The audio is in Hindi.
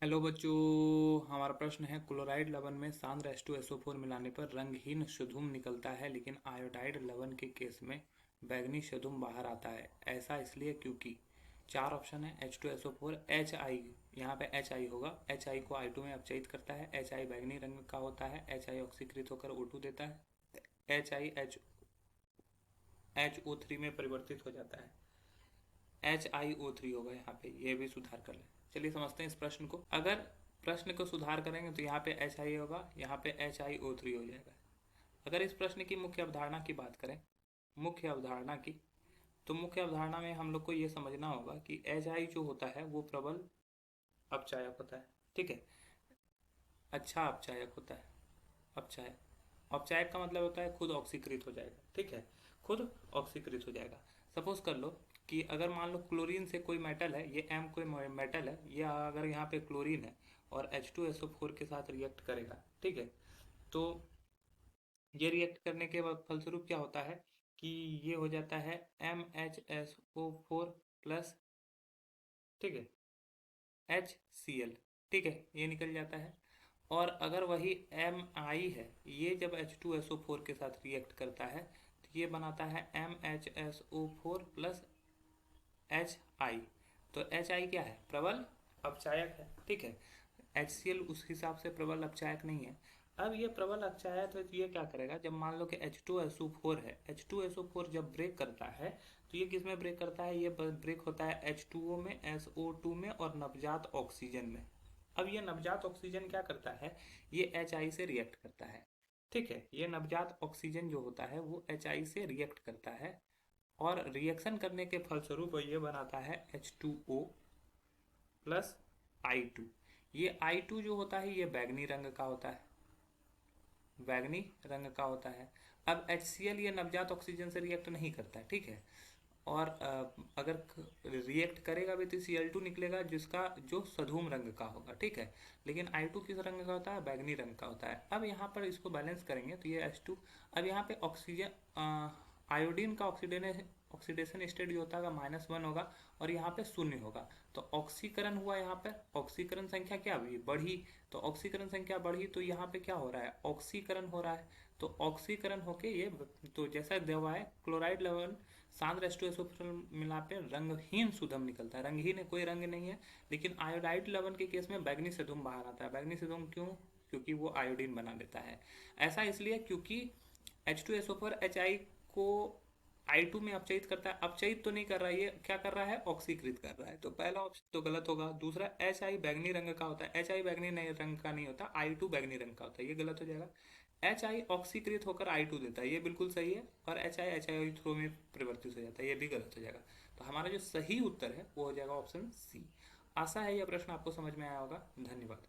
हेलो बच्चों, हमारा प्रश्न है क्लोराइड लवण में सांद्र H2SO4 मिलाने पर रंगहीन शुद्धुम निकलता है, लेकिन आयोडाइड लवण के केस में बैंगनी शुद्धुम बाहर आता है। ऐसा इसलिए क्योंकि चार ऑप्शन है। H2SO4 HI, यहाँ पे HI होगा। HI को I2 में अपचयित करता है। HI बैंगनी रंग का होता है। HI ऑक्सीकृत होकर O2 देता है। HI HO3 में परिवर्तित हो जाता है। HiO3 होगा यहाँ पे, ये भी सुधार कर लें। चलिए समझते हैं इस प्रश्न को। अगर प्रश्न को सुधार करेंगे तो यहाँ पे HI होगा, यहाँ पे HiO3 हो जाएगा। अगर इस प्रश्न की मुख्य अवधारणा की बात करें, मुख्य अवधारणा की, तो मुख्य अवधारणा में हम लोग को ये समझना होगा कि HI जो होता है वो प्रबल अपचायक होता है। ठीक है, अच्छा अपचायक होता है। अपचायक, अपचायक का मतलब होता है खुद ऑक्सीकृत हो जाएगा। ठीक है, खुद ऑक्सीकृत हो जाएगा। सपोज कर लो कि अगर मान लो क्लोरीन से कोई मेटल है, ये M कोई मेटल है, ये अगर यहाँ पे क्लोरीन है और H2SO4 के साथ रिएक्ट करेगा, ठीक है, तो ये रिएक्ट करने के बाद फलस्वरूप क्या होता है कि ये हो जाता है MHSO4 प्लस, ठीक है, HCl। ठीक है, ये निकल जाता है। और अगर वही Mi है, ये जब H2SO4 के साथ रिएक्ट करता है तो ये बनाता है MHSO4 प्लस HI। तो HI क्या है? प्रबल अपचायक है। ठीक है, HCl उस हिसाब से प्रबल अपचायक नहीं है। अब ये प्रबल अपचायक तो ये क्या करेगा, जब मान लो कि H2SO4 है, H2SO4 जब ब्रेक करता है तो ये किस में ब्रेक करता है? ये ब्रेक होता है H2O में, SO2 में और नवजात ऑक्सीजन में। अब ये नवजात ऑक्सीजन क्या करता है? ये HI से रिएक्ट करता है। ठीक है, ये नवजात ऑक्सीजन जो होता है वो HI से रिएक्ट करता है और रिएक्शन करने के फलस्वरूप ये बनाता है H2O प्लस I2। ये I2 जो होता है ये बैगनी रंग का होता है, बैगनी रंग का होता है। अब HCl ये नवजात ऑक्सीजन से रिएक्ट नहीं करता है। ठीक है, और अगर रिएक्ट करेगा भी तो Cl2 निकलेगा, जिसका जो सधूम रंग का होगा। ठीक है, लेकिन I2 किस रंग का होता है? बैगनी रंग का होता है। अब यहाँ पर इसको बैलेंस करेंगे तो ये H2, अब यहाँ पे ऑक्सीजन, आयोडीन का ऑक्सीडेशन स्टेट जो होता है -1 होगा और यहाँ पे 0 होगा। तो ऑक्सीकरण हुआ, यहाँ पे ऑक्सीकरण संख्या क्या हुई? बढ़ी। तो ऑक्सीकरण संख्या बढ़ी तो यहाँ पे क्या हो रहा है? ऑक्सीकरण हो रहा है। तो ऑक्सीकरण होके ये, तो जैसा दवा है क्लोराइड लवण सांद्र H2SO4 मिला पे रंगहीन सुधम निकलता है। रंगहीन है, कोई रंग नहीं है। लेकिन आयोडाइड लवण के केस में बैगनी सुधम बाहर आता है। बैगनी सुधम क्यों? क्योंकि वो आयोडीन बना देता है। ऐसा इसलिए क्योंकि H2SO4 HI को I2 में अपचयित करता है। अपचयित तो नहीं कर रहा है, ये क्या कर रहा है? ऑक्सीकृत कर रहा है। तो पहला ऑप्शन तो गलत होगा। दूसरा, HI बैगनी रंग का होता है। HI बैगनी रंग का नहीं होता, I2 बैगनी रंग का होता है, ये गलत हो जाएगा। HI ऑक्सीकृत होकर I2 देता है, ये बिल्कुल सही है। और HI थ्रो में परिवर्तित हो जाता है, ये भी गलत हो जाएगा। तो हमारा जो सही उत्तर है वो हो जाएगा ऑप्शन सी। आशा है यह प्रश्न आपको समझ में आया होगा। धन्यवाद।